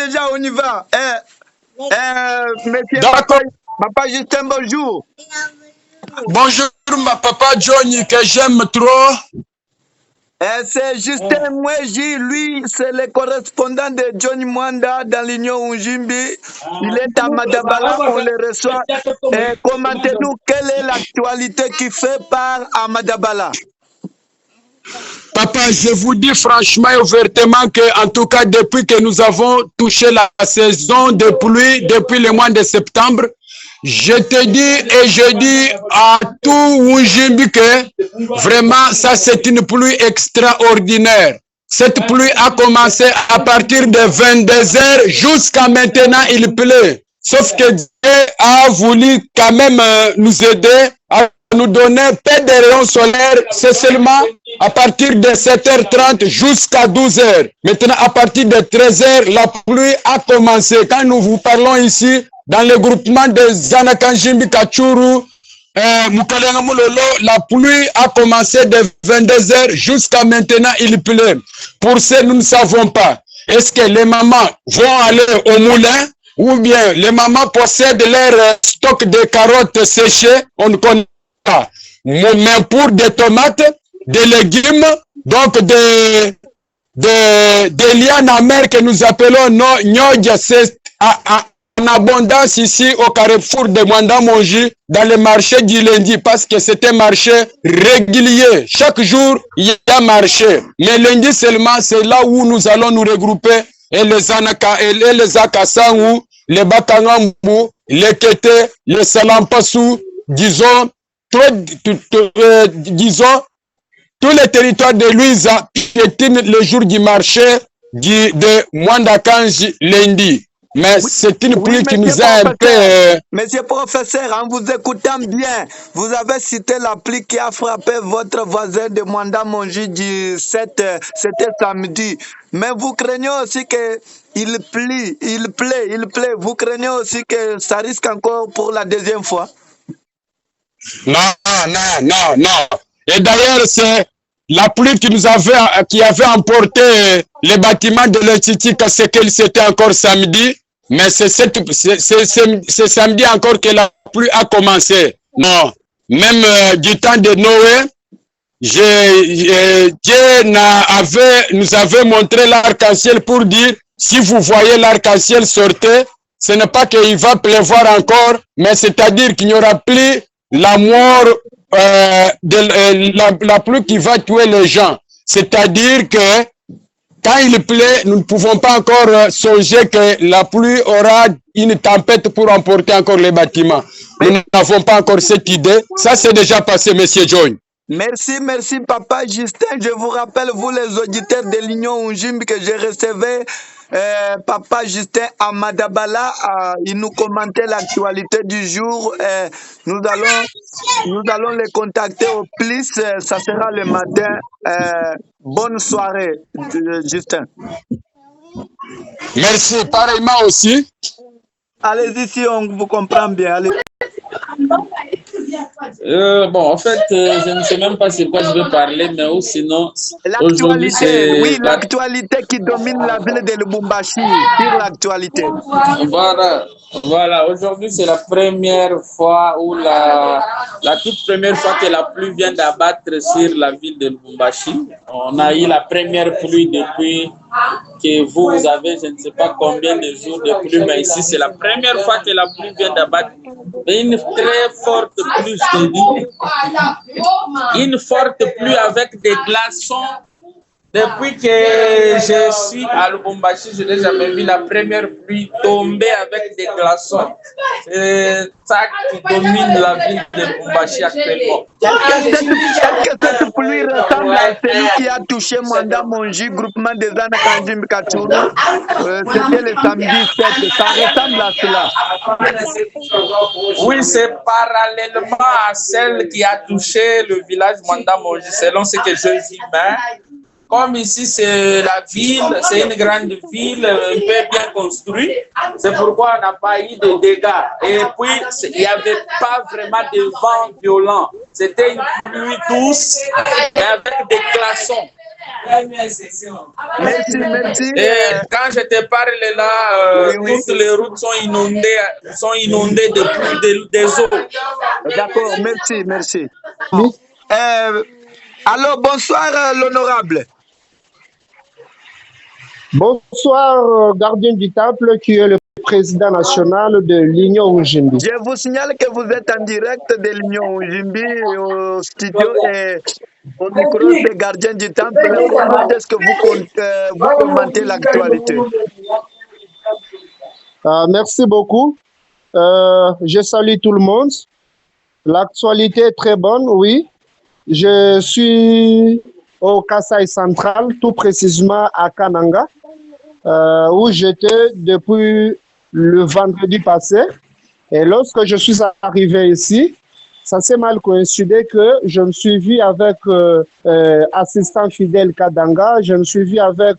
déjà, on y va. Monsieur D'accord. Papa Justin, bonjour. Bonjour, ma papa Johnny, que j'aime trop. C'est Justin Mweji, lui, c'est le correspondant de Johnny Mwanda dans l'Union Ujimbi. Il est à Madabala, on le reçoit. Commentez-nous, quelle est l'actualité qui fait part à Madabala? Papa, je vous dis franchement et ouvertement que, en tout cas, depuis que nous avons touché la saison de pluie, depuis le mois de septembre, je te dis et je dis à tout Ujimbi que vraiment, ça c'est une pluie extraordinaire. Cette pluie a commencé à partir de 22h jusqu'à maintenant, il pleut. Sauf que Dieu a voulu quand même nous aider à nous donner peu de rayons solaires. C'est seulement à partir de 7h30 jusqu'à 12h. Maintenant, à partir de 13h, la pluie a commencé. Quand nous vous parlons ici, dans le groupement de Zanakanjimbi Kachuru, la pluie a commencé de 22h jusqu'à maintenant, il pleut. Pour ce, nous ne savons pas. Est-ce que les mamans vont aller au moulin ou bien les mamans possèdent leur stock de carottes séchées? On ne connaît pas. Mais pour des tomates, des légumes, donc des lianes amères que nous appelons nyodja, c'est en abondance ici au carrefour de Mwandamonji dans le marché du lundi parce que c'est un marché régulier. Chaque jour, il y a un marché. Mais lundi seulement, c'est là où nous allons nous regrouper et les Anaka et les Akasangou, les Bakangambu, les Kete, les Salampassou, disons, tous les territoires de Louisa piétinent le jour du marché de Mwandakanji lundi. Mais oui, c'est une pluie qui nous a un peu... Monsieur professeur, en vous écoutant bien, vous avez cité la pluie qui a frappé votre voisin de Mwandamonji c'était samedi. Mais vous craignez aussi qu'il plaît. Vous craignez aussi que ça risque encore pour la deuxième fois? Non. Et d'ailleurs, c'est la pluie qui avait emporté les bâtiments de l'Institut Kassekel, c'était encore samedi. Mais c'est samedi encore que la pluie a commencé. Non, même du temps de Noé, Dieu nous avait montré l'arc-en-ciel pour dire, si vous voyez l'arc-en-ciel sortir, ce n'est pas qu'il va pleuvoir encore, mais c'est-à-dire qu'il n'y aura plus la mort, la pluie qui va tuer les gens. C'est-à-dire que quand il plaît, nous ne pouvons pas encore songer que la pluie aura une tempête pour emporter encore les bâtiments. Nous n'avons pas encore cette idée. Ça, c'est déjà passé, Monsieur John. Merci, Papa Justin. Je vous rappelle, vous les auditeurs de l'Union Ujimbi, que j'ai recevé Papa Justin à Madabala. Il nous commentait l'actualité du jour. Nous allons les contacter au plus. Ça sera le matin. Bonne soirée, Justin. Merci, pareillement aussi. Allez-y si on vous comprend bien. Allez. Bon, en fait, je ne sais même pas c'est quoi je veux parler, mais sinon, aujourd'hui, c'est... Oui, l'actualité qui domine la ville de Lubumbashi, sur l'actualité. Voilà. Aujourd'hui, c'est la première fois ou la toute première fois que la pluie vient d'abattre sur la ville de Lubumbashi. On a eu la première pluie depuis que vous avez, je ne sais pas combien de jours de pluie, mais ici, c'est la première fois que la pluie vient d'abattre. Une très forte pluie, je te dis. Une forte pluie avec des glaçons. Depuis que je suis à Lubumbashi, je n'ai jamais vu la première pluie tomber avec des glaçons. C'est ça qui domine la ville de Lubumbashi actuellement. Est-ce que cette pluie ressemble à celui qui a touché Mwandamonji, groupement des Zanakanjimbi Kachuru? C'était le samedi 7. Ça ressemble à cela. Oui, c'est parallèlement à celle qui a touché le village Mwandamonji, selon ce que je dis. Comme ici, c'est la ville, c'est une grande ville, un peu bien construite. C'est pourquoi on n'a pas eu de dégâts. Et puis, il n'y avait pas vraiment de vent violent. C'était une pluie douce, mais avec des glaçons. Merci, merci. Et quand je te parle là, Oui, oui. toutes les routes sont inondées des eaux. D'accord, merci, merci. Oui. Alors, bonsoir, l'honorable. Bonsoir, gardien du temple, qui est le président national de l'Union Oujimbi. Je vous signale que vous êtes en direct de l'Union Oujimbi au studio et au micro des gardiens du temple. Comment est-ce que vous commentez l'actualité? Merci beaucoup. Je salue tout le monde. L'actualité est très bonne, oui. Je suis au Kasaï central, tout précisément à Kananga, où j'étais depuis le vendredi passé. Et lorsque je suis arrivé ici, ça s'est mal coïncidé que je me suis vu avec assistant Fidèle Kadanga, je me suis vu avec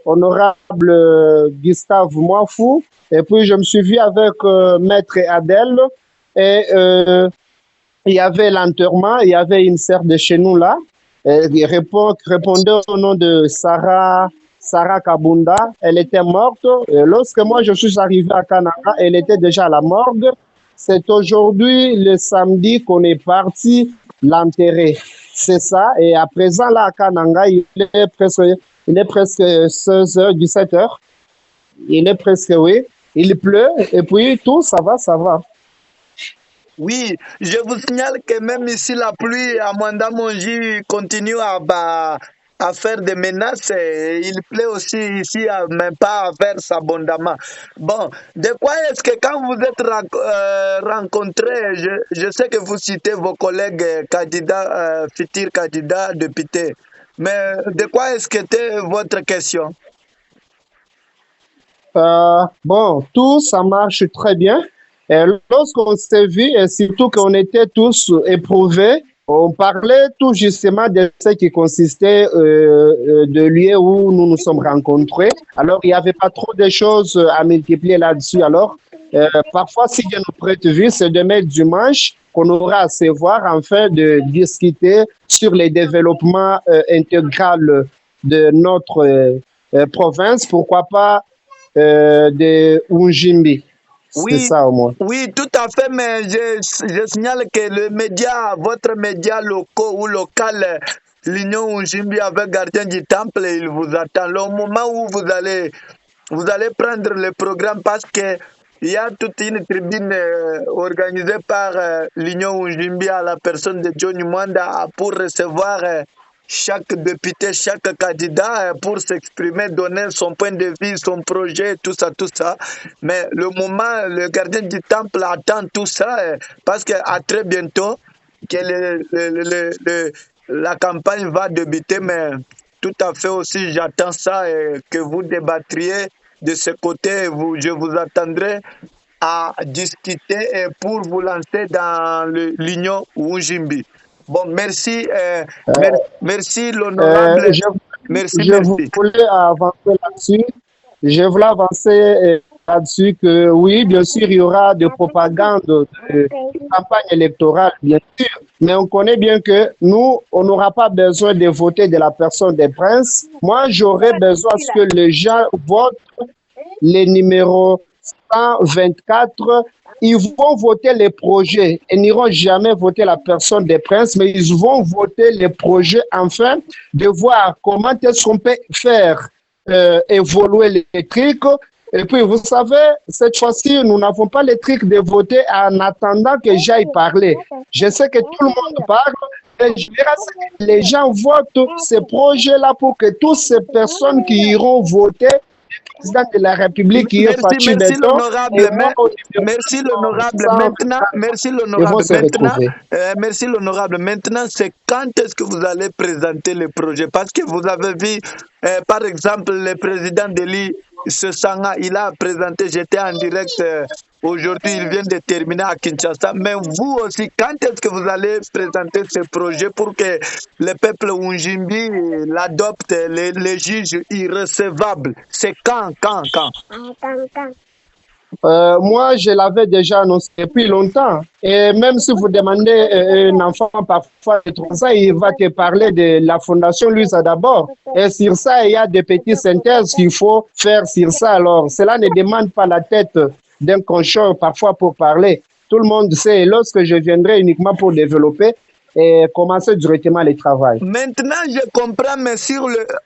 honorable Gustave Moifou, et puis je me suis vu avec maître Adèle, et il y avait l'enterrement, il y avait une sœur de chez nous là, qui répondait au nom de Sarah Kabunda. Elle était morte. Et lorsque moi je suis arrivé à Kananga, elle était déjà à la morgue. C'est aujourd'hui, le samedi, qu'on est parti l'enterrer. C'est ça. Et à présent, là, à Kananga, il est presque 16h, 17h. Il est presque, oui. Il pleut. Et puis, tout, ça va, ça va. Oui, je vous signale que même ici, la pluie à Mandamonji continue à faire des menaces. Et il pleut aussi ici, mais pas à faire abondamment. Bon, de quoi est-ce que quand vous êtes rencontrés, je sais que vous citez vos collègues candidats, futurs candidats députés, mais de quoi est-ce que était votre question? Bon, tout ça marche très bien. Et lorsqu'on s'est vu, et surtout qu'on était tous éprouvés, on parlait tout justement de ce qui consistait de lieu où nous nous sommes rencontrés. Alors, il n'y avait pas trop de choses à multiplier là-dessus. Alors, parfois, si Dieu nous prête vie, c'est demain dimanche qu'on aura à se voir afin de discuter sur les développements intégral de notre province. Pourquoi pas de Oujimbi. C'est ça au moins. Oui, tout à fait, mais je signale que le média, votre média local, l'Union Oujimbi avec Gardien du Temple, il vous attend. Le moment où vous allez prendre le programme parce que il y a toute une tribune organisée par l'Union Oujimbi à la personne de Johnny Mwanda pour recevoir chaque député, chaque candidat pour s'exprimer, donner son point de vue, son projet, tout ça, tout ça. Mais le moment, le gardien du temple attend tout ça parce qu'à très bientôt, que la campagne va débuter, mais tout à fait aussi, j'attends ça et que vous débattriez de ce côté. Je vous attendrai à discuter pour vous lancer dans l'Union Oujimbi. Bon, merci, merci l'honorable. Je voulais avancer là-dessus. Je voulais avancer là-dessus que oui, bien sûr, il y aura de propagande, de campagne électorale, bien sûr. Mais on connaît bien que nous, on n'aura pas besoin de voter de la personne des princes. Moi, j'aurais besoin que les gens votent les numéros 124. Ils vont voter les projets et n'iront jamais voter la personne des princes, mais ils vont voter les projets afin de voir comment est-ce qu'on peut faire évoluer les trucs. Et puis, vous savez, cette fois-ci, nous n'avons pas les trucs de voter en attendant que j'aille parler. Je sais que tout le monde parle, mais je dirais que les gens votent ces projets-là pour que toutes ces personnes qui iront voter, président de la République qui est Fatou Beton. Merci l'honorable. Maintenant, merci l'honorable. Merci l'honorable. Maintenant, c'est quand est-ce que vous allez présenter le projet? Parce que vous avez vu, par exemple, le président de Sanga, il a présenté, j'étais en direct aujourd'hui, il vient de terminer à Kinshasa. Mais vous aussi, quand est-ce que vous allez présenter ce projet pour que le peuple Oujimbi l'adopte, les juges irrecevables? C'est quand? Moi, je l'avais déjà annoncé depuis longtemps. Et même si vous demandez un enfant parfois de 3 ans, il va te parler de la Fondation Luisa d'abord. Et sur ça, il y a des petites synthèses qu'il faut faire sur ça. Alors, cela ne demande pas la tête d'un concheur parfois pour parler. Tout le monde sait, lorsque je viendrai uniquement pour développer et commencer directement le travail. Maintenant, je comprends, mais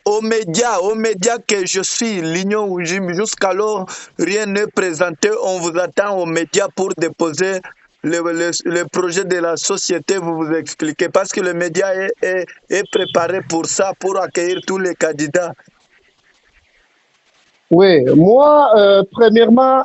aux médias que je suis, l'Union Oujim, jusqu'alors, rien n'est présenté. On vous attend aux médias pour déposer le projet de la société, vous vous expliquez, parce que le média est préparé pour ça, pour accueillir tous les candidats. Oui, moi, premièrement,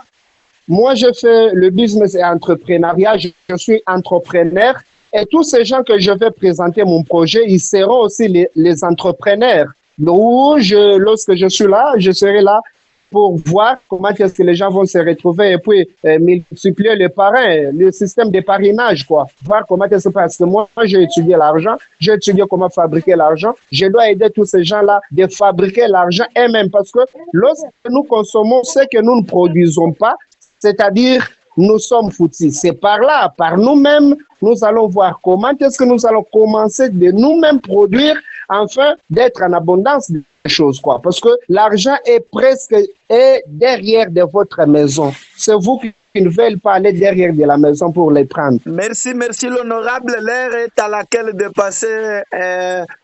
moi, je fais le business et entrepreneuriat. Je suis entrepreneur. Et tous ces gens que je vais présenter mon projet, ils seront aussi les entrepreneurs. Lorsque je suis là, je serai là pour voir comment est-ce que les gens vont se retrouver et puis multiplier le parrain, le système de parrainage, quoi. Voir comment est-ce que parce que moi, j'ai étudié l'argent, j'ai étudié comment fabriquer l'argent. Je dois aider tous ces gens-là de fabriquer l'argent eux-mêmes parce que lorsque nous consommons ce que nous ne produisons pas, c'est-à-dire nous sommes foutus. C'est par là, par nous-mêmes, nous allons voir comment est-ce que nous allons commencer de nous-mêmes produire afin d'être en abondance de choses, quoi. Parce que l'argent est presque derrière de votre maison. C'est vous qui ne veulent pas aller derrière de la maison pour les prendre. Merci, merci l'honorable. L'heure est à laquelle de passer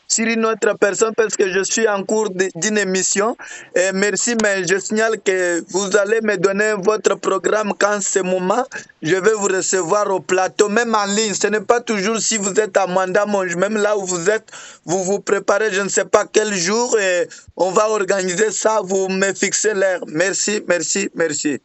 sur une autre personne parce que je suis en cours d'une émission. Et merci, mais je signale que vous allez me donner votre programme quand c'est le moment. Je vais vous recevoir au plateau, même en ligne. Ce n'est pas toujours si vous êtes à Mandamonge, même là où vous êtes, vous vous préparez, je ne sais pas quel jour, et on va organiser ça, vous me fixez l'heure. Merci, merci, merci.